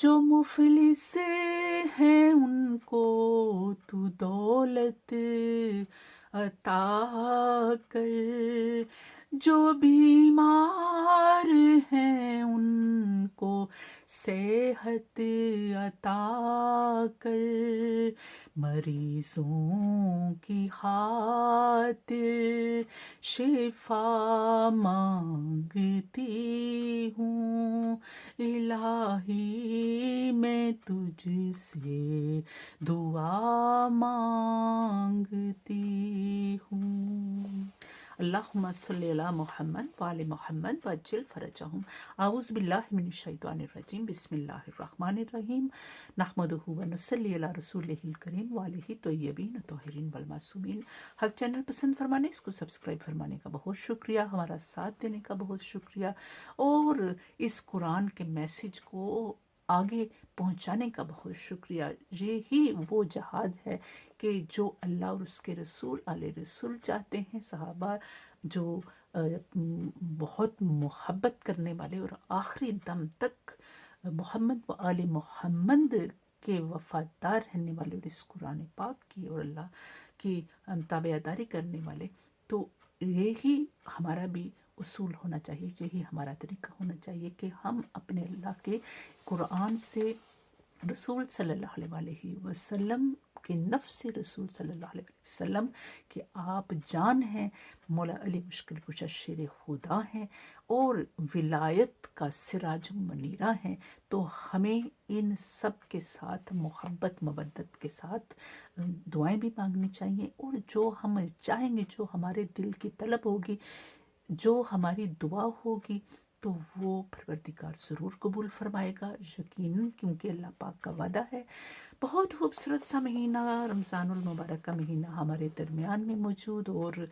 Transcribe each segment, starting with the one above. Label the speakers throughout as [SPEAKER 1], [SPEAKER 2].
[SPEAKER 1] जो मुफलिस हैं उनको तू दौलत अता कर, जो बीमार हैं उनको सेहत अता कर, मरीजों की खातिर शिफा मांगती हूँ, इलाही मैं तुझसे दुआ मांगती हूँ। अल्लाहुम्मा सल्ली अला मुहम्मद व आले मुहम्मद वज्जिल फरजहुम। आऊज़ु बिल्लाहि मिनश शैतानिर रजीम। बिस्मिल्लाहिर रहमानिर रहीम। नहमदुहु व नुसल्ली अला रसूलिहिल करीम व आलिहि तय्यबीन ताहिरीन वल मासूमीन। हक चैनल पसंद फरमाने, इसको सब्सक्राइब फरमाने का बहुत शुक्रिया, हमारा साथ देने का बहुत शुक्रिया, और इस कुरान के मैसेज को आगे पहुंचाने का बहुत शुक्रिया। ये ही वो जहाद है कि जो अल्लाह और उसके रसूल आले रसूल चाहते हैं। सहाबा जो बहुत मोहब्बत करने वाले और आखिरी दम तक मोहम्मद व आले मोहम्मद के वफादार रहने वाले, और इस कुरान पाक की और अल्लाह की ताबेदारी करने वाले, तो यही हमारा भी उसूल होना चाहिए, यही हमारा तरीका होना चाहिए कि हम अपने अल्लाह के कुरान से रसूल सल्लल्लाहु अलैहि वसल्लम के नफ्स रसूल सल्लल्लाहु अलैहि वसल्लम कि आप जान हैं, मौला अली मुश्किल कुशा शेर खुदा हैं और विलायत का सिराज मनीरा हैं। तो हमें इन सब के साथ मोहब्बत मवद्दत के साथ दुआएं भी मांगनी चाहिए, और जो हम चाहेंगे, जो हमारे दिल की तलब होगी, जो हमारी दुआ होगी, तो वो परवरदिगार ज़रूर कबूल फरमाएगा यकीनन, क्योंकि अल्लाह पाक का वादा है। बहुत खूबसूरत सा महीना रमज़ानुल मुबारक का महीना हमारे दरमियान में मौजूद, और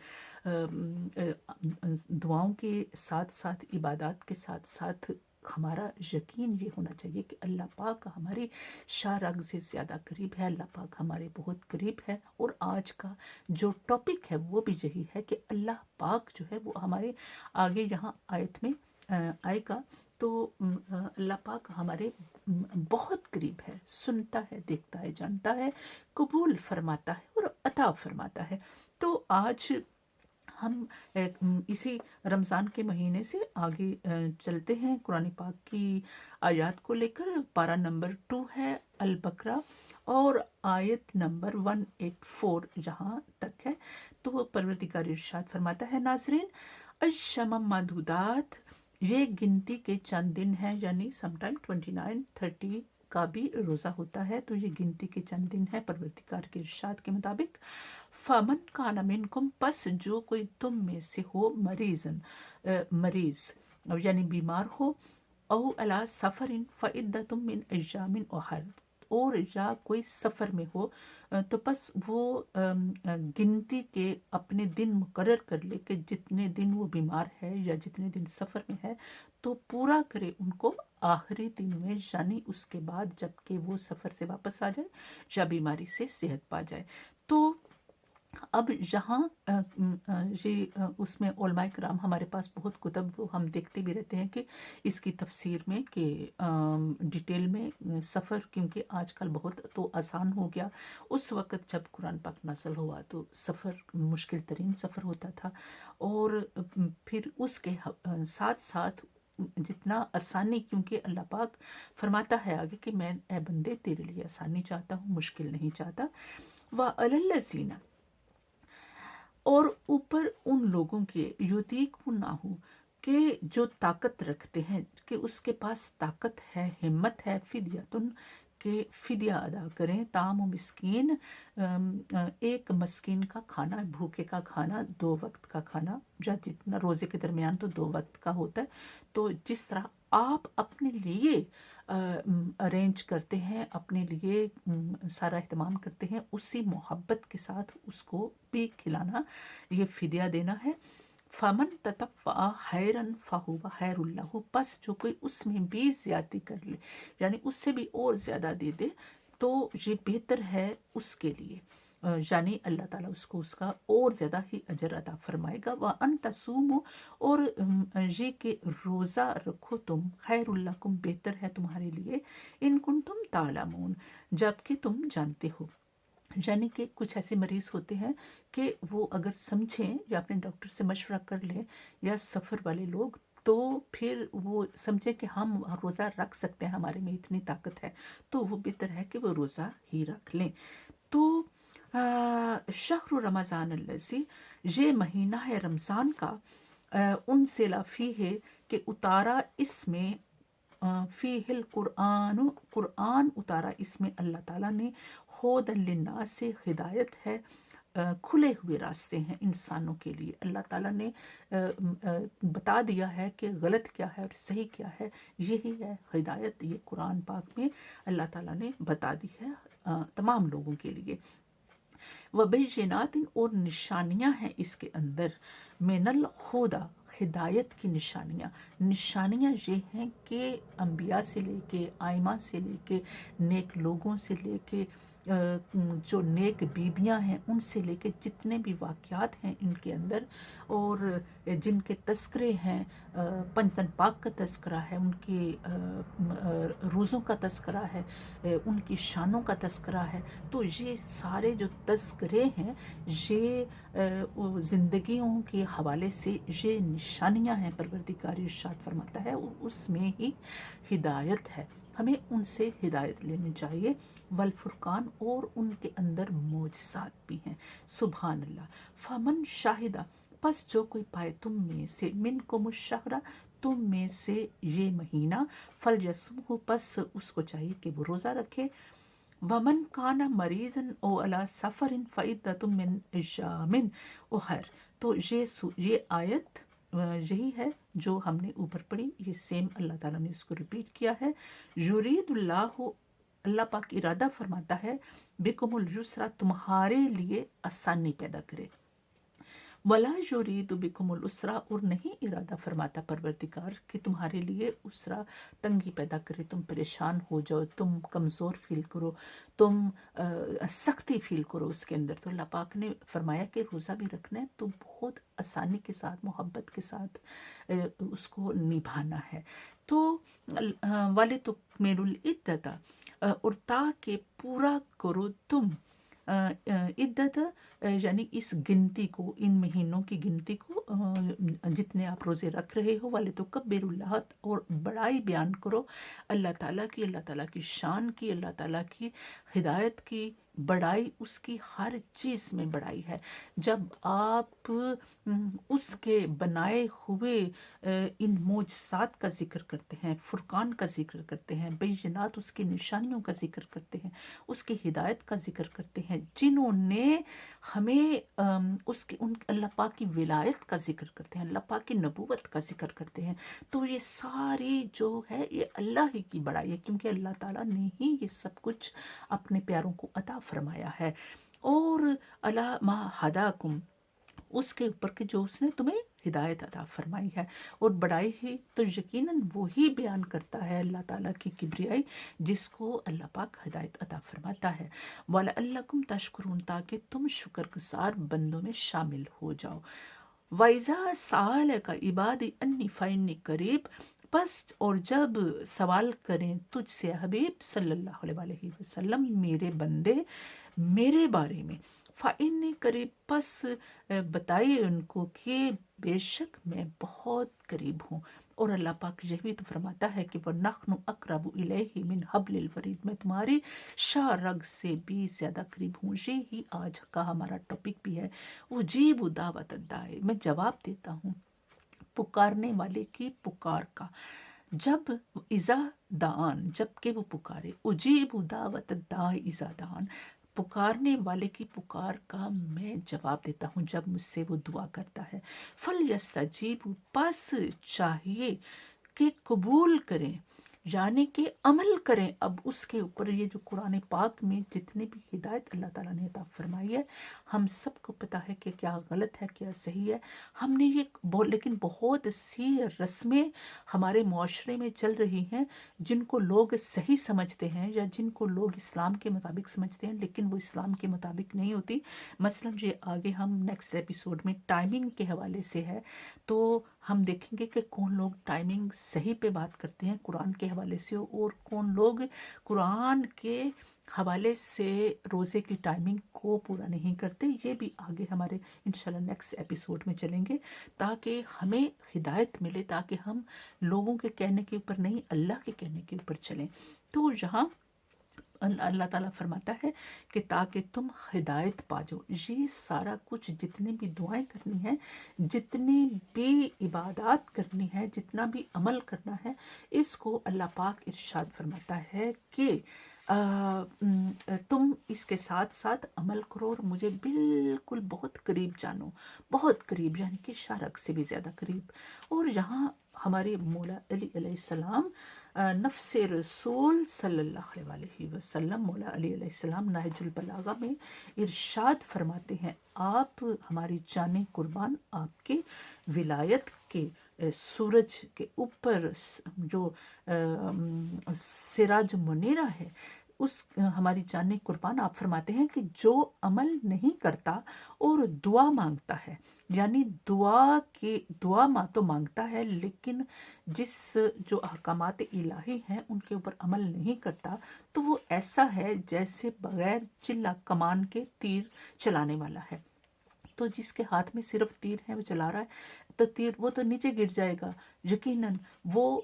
[SPEAKER 1] दुआओं के साथ साथ, इबादत के साथ साथ हमारा यकीन ये होना चाहिए कि अल्लाह पाक हमारी शारग से ज़्यादा करीब है, अल्लाह पाक हमारे बहुत करीब है। और आज का जो टॉपिक है वो भी यही है कि अल्लाह पाक जो है वो हमारे आगे यहाँ आयत में आएगा, तो अल्लाह पाक हमारे बहुत करीब है, सुनता है, देखता है, जानता है, कबूल फरमाता है और अता फरमाता है। तो आज हम इसी रमज़ान के महीने से आगे चलते हैं। कुरान पाक की आयत को लेकर पारा नंबर 2 है अल बकरा, और आयत नंबर 184 जहाँ तक है, तो वो परवरदिगार इरशाद फरमाता है, नाज़रीन, अशम मदूदात, ये गिनती के चंद दिन हैं, यानी समटाइम 29-30 का भी रोज़ा होता है, तो ये गिनती के चंद दिन है परवरदिगार के इरशाद के मुताबिक। फमन कान मिनकुम, पस जो कोई तुम में से हो मरीजन, मरीज यानी बीमार हो, औ अला सफरिन फ़इद्दतुम मिन अय्यामिन उखर, और या कोई सफ़र में हो, तो बस वो गिनती के अपने दिन मुकर्रर कर ले कि जितने दिन वो बीमार है या जितने दिन सफ़र में है, तो पूरा करे उनको आखिरी दिन में, यानी उसके बाद जबकि वो सफ़र से वापस आ जाए या बीमारी से सेहत पा जाए। तो अब यहाँ ये उसमें उलमाए कराम हमारे पास बहुत कुतब हम देखते भी रहते हैं कि इसकी तफसीर में कि डिटेल में सफ़र, क्योंकि आजकल बहुत तो आसान हो गया, उस वक़्त जब कुरान पाक नाज़िल हुआ तो सफ़र मुश्किल तरीन सफ़र होता था, और फिर उसके साथ साथ जितना आसानी, क्योंकि अल्लाह पाक फरमाता है आगे कि मैं ए बंदे तेरे लिए आसानी चाहता हूँ, मुश्किल नहीं चाहता। व अलल्लज़ीना, और ऊपर उन लोगों के युतीक ना हो कि जो ताकत रखते हैं, कि उसके पास ताकत है, हिम्मत है, फिदियतुन के फिदिया अदा करें, ताम मिस्कीन, एक मस्कीन का खाना, भूखे का खाना, 2 वक्त का खाना, या जितना रोज़े के दरमियान तो 2 वक्त का होता है, तो जिस तरह आप अपने लिए अरेंज करते हैं, अपने लिए सारा एहतमाम करते हैं, उसी मोहब्बत के साथ उसको भी खिलाना, ये फिदिया देना है। फमन ततफ़ा खैरन फ़हुवा खैरुल लहू, बस जो कोई उसमें भी ज़्यादती कर ले, यानी उससे भी और ज़्यादा दे दे, तो ये बेहतर है उसके लिए। यानी अल्लाह ताला उसको उसका और ज़्यादा ही अजर अता फरमाएगा। व अन तसूमो, और ये कि रोज़ा रखो तुम, खैरुल लकुम, बेहतर है तुम्हारे लिए, इन कुंतुम तालमून, जबकि तुम जानते हो। यानी कि कुछ ऐसे मरीज़ होते हैं कि वो अगर समझें या अपने डॉक्टर से मशवरा कर लें, या सफ़र वाले लोग, तो फिर वो समझे कि हम रोज़ा रख सकते हैं, हमारे में इतनी ताकत है, तो वो बेहतर है कि वो रोज़ा ही रख लें। तो शहर रमज़ान अल्लज़ी, ये महीना है रमज़ान का, उनसे लाफ़ी है कि उतारा इसमें, फ़ीहिल कुरआन, कुरआन उतारा इसमें अल्लाह ताला ने, हुदल लिन्नास से हिदायत है, खुले हुए रास्ते हैं इंसानों के लिए। अल्लाह ताला ने बता दिया है कि गलत क्या है और सही क्या है, यही है हिदायत। ये कुरान पाक में अल्लाह ताला ने बता दी है तमाम लोगों के लिए। वबैयिनातिन, और निशानियां हैं इसके अंदर, मिनल हुदा, हिदायत की निशानियाँ। निशानियाँ ये हैं कि अम्बिया से लेके, आइमा से लेके, नेक लोगों से लेके, जो नेक बीबियाँ हैं उनसे लेके, जितने भी वाक़यात हैं इनके अंदर, और जिनके तस्करे हैं, पंजतन पाक का तस्करा है, उनके रोज़ों का तस्करा है, उनकी शानों का तस्करा है। तो ये सारे जो तस्करे हैं, ये ज़िंदगियों के हवाले से ये निशानियां हैं, परवरदिगार इरशाद फरमाता है, और उसमें ही हिदायत है, हमें उनसे हिदायत लेनी चाहिए। वल फुरकान, और उनके अंदर मोजज़ात भी हैं। सुभान अल्लाह। फमन शाहिदा, बस जो कोई पाए तुम में से, मिन को मुशहरा, तुम में से ये महीना, फल यसुमहु, बस उसको चाहिए कि वो रोज़ा रखे। वमन काना मरीजन ओ अला सफ़रिन फ़इद्दतुम मिन अय्यामिन उखर। तो ये आयत यही है जो हमने ऊपर पढ़ी, ये सेम अल्लाह ताला ने इसको रिपीट किया है। युरीदुल्लाहु, अल्लाह पाक इरादा फरमाता है, बिकुमुल युसरा, तुम्हारे लिए आसानी पैदा करे। वला युरीदु बिकुमुल उसरा, और नहीं इरादा फरमाता परवरदिगार कि तुम्हारे लिए उसरा, तंगी पैदा करे, तुम परेशान हो जाओ, तुम कमज़ोर फील करो, तुम सख्ती फील करो उसके अंदर। तो अल्लाह पाक ने फरमाया कि रोज़ा भी रखना है तो बहुत आसानी के साथ, मोहब्बत के साथ उसको निभाना है। तो वाले तो मेरुल इद्दता, और ताकि पूरा करो तुम इद्दत, यानी इस गिनती को, इन महीनों की गिनती को, जितने आप रोज़े रख रहे हो, वाले तो कब्बिरुल्लाह, और बड़ाई बयान करो अल्लाह ताला की, अल्लाह ताला की शान की, अल्लाह ताला की हिदायत की बड़ाई, उसकी हर चीज़ में बड़ाई है। जब आप उसके बनाए हुए इन मोजज़ात का जिक्र करते हैं, फुरकान का जिक्र करते हैं, बैयिनात, उसकी निशानियों का जिक्र करते हैं, उसकी हिदायत का जिक्र करते हैं, जिन्होंने हमें उसके, उन अल्लाह पाक की विलायत का जिक्र करते हैं, अल्लाह पाक की नबूवत का जिक्र करते हैं, तो ये सारी जो है ये अल्लाह ही की बड़ाई है, क्योंकि अल्लाह ताला ने ही ये सब कुछ अपने प्यारों को अता फरमाया है। और अला मा हदाकुम, उसके ऊपर कि जो उसने तुम्हें हिदायत अता फरमाई है। और बड़ाई ही तो यकीनन वो ही बयान करता है अल्लाह ताला की किब्रियाई, जिसको अल्लाह पाक हिदायत अता फरमाता है। वलअल्लकुम तशकुरून, ताकि तुम शुक्रगुजार बंदों में शामिल हो जाओ। वैज़ा साल का इबादी अन्नी फ़इन्नी करीब, बस और जब सवाल करें तुझसे हबीब सल्लल्लाहु अलैहि वसल्लम, मेरे बंदे मेरे बारे में, फ़इन्नी करीब, बस बताइए उनको कि बेशक मैं बहुत करीब हूँ। और अल्लाह पाक यह भी तो फरमाता है कि वह नख्नु अक़रबु इलैहि मिन हब्लिल वरीद, मैं तुम्हारी शारग से भी ज़्यादा करीब हूँ। ये ही आज का हमारा टॉपिक भी है। उजीबु दावत दाए, मैं जवाब देता हूँ पुकारने वाले की पुकार का, जब इज़ा दान, जबकि वो पुकारे। उजीबु दावत दाए इज़ा दान, पुकारने वाले की पुकार का मैं जवाब देता हूँ जब मुझसे वो दुआ करता है। फल यस्तजीबु, बस चाहिए कि कबूल करें, یعنی کہ عمل کریں اب اس کے اوپر۔ یہ جو قرآن پاک میں جتنی بھی ہدایت اللہ تعالیٰ نے عطا فرمائی ہے، ہم سب کو پتہ ہے کہ کیا غلط ہے کیا صحیح ہے۔ ہم نے یہ لیکن بہت سی رسمیں ہمارے معاشرے میں چل رہی ہیں جن کو لوگ صحیح سمجھتے ہیں یا جن کو لوگ اسلام کے مطابق سمجھتے ہیں، لیکن وہ اسلام کے مطابق نہیں ہوتی۔ مثلا یہ آگے ہم نیکسٹ ایپیسوڈ میں ٹائمنگ کے حوالے سے ہے، تو ہم دیکھیں گے کہ کون لوگ ٹائمنگ صحیح پہ بات کرتے ہیں قرآن کے حوالے سے، اور کون لوگ قرآن کے حوالے سے روزے کی ٹائمنگ کو پورا نہیں کرتے۔ یہ بھی آگے ہمارے انشاءاللہ نیکسٹ ایپیسوڈ میں چلیں گے، تاکہ ہمیں ہدایت ملے، تاکہ ہم لوگوں کے کہنے کے اوپر نہیں اللہ کے کہنے کے اوپر چلیں۔ تو یہاں اللہ تعالیٰ فرماتا ہے کہ تاکہ تم ہدایت پا جاؤ۔ یہ سارا کچھ جتنی بھی دعائیں کرنی ہیں، جتنی بھی عبادات کرنی ہے، جتنا بھی عمل کرنا ہے، اس کو اللہ پاک ارشاد فرماتا ہے کہ تم اس کے ساتھ ساتھ عمل کرو اور مجھے بالکل بہت قریب جانو، بہت قریب، یعنی کہ شارک سے بھی زیادہ قریب۔ اور یہاں ہمارے مولا علی علیہ السلام نفس رسول صلی اللہ علیہ وسلم، مولا علی علیہ السلام نہج البلاغہ میں ارشاد فرماتے ہیں، آپ ہماری جانیں قربان، آپ کے ولایت کے سورج کے اوپر جو سراج منیرہ ہے، اس ہماری جانیں قربان، آپ فرماتے ہیں کہ جو عمل نہیں کرتا اور دعا مانگتا ہے، یعنی دعا تو مانگتا ہے لیکن جس جو احکامات الہی ہیں ان کے اوپر عمل نہیں کرتا، تو وہ ایسا ہے جیسے بغیر چلا کمان کے تیر چلانے والا ہے۔ تو جس کے ہاتھ میں صرف تیر ہے، وہ چلا رہا ہے، تو تیر وہ تو نیچے گر جائے گا، یقیناً وہ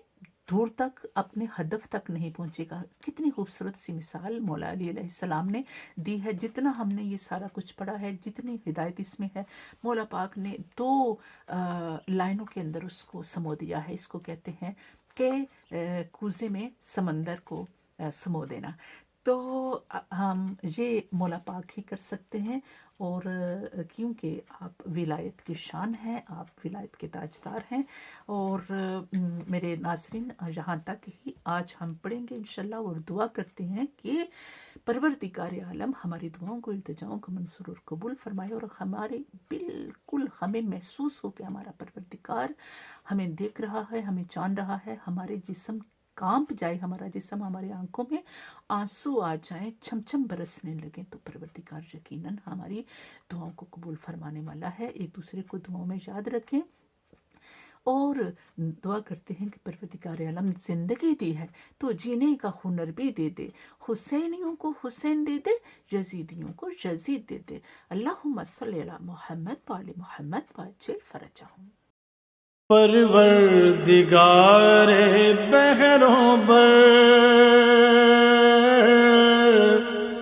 [SPEAKER 1] دور تک اپنے ہدف تک نہیں پہنچے گا۔ کتنی خوبصورت سی مثال مولا علی علیہ السلام نے دی ہے۔ جتنا ہم نے یہ سارا کچھ پڑھا ہے، جتنی ہدایت اس میں ہے، مولا پاک نے 2 لائنوں کے اندر اس کو سمو دیا ہے۔ اس کو کہتے ہیں کہ کوزے میں سمندر کو سمو دینا۔ تو ہم یہ مولا پاک ہی کر سکتے ہیں، اور کیونکہ آپ ولایت کی شان ہیں، آپ ولایت کے تاجدار ہیں۔ اور میرے ناظرین، یہاں تک ہی آج ہم پڑھیں گے انشاءاللہ، اور دعا کرتے ہیں کہ پروردگار عالم ہماری دعاؤں کو، التجاؤں کو منظور اور قبول فرمائے، اور ہمارے بالکل ہمیں محسوس ہو کہ ہمارا پروردگار ہمیں دیکھ رہا ہے، ہمیں جان رہا ہے، ہمارے جسم کانپ جائے، ہمارا جسم، ہمارے آنکھوں میں آنسو آ جائیں، چھم چھم برسنے لگیں، تو پروردگار یقیناً ہماری دعاؤں کو قبول فرمانے والا ہے۔ ایک دوسرے کو دعاؤں میں یاد رکھیں، اور دعا کرتے ہیں کہ پروردگار عالم زندگی دی ہے تو جینے کا ہنر بھی دے دے، حسینیوں کو حسین دے دے، یزیدیوں کو یزید دے دے۔ اللہم صلی علی محمد وآل محمد وعجل فرجہم۔
[SPEAKER 2] پروردگار بحروں بر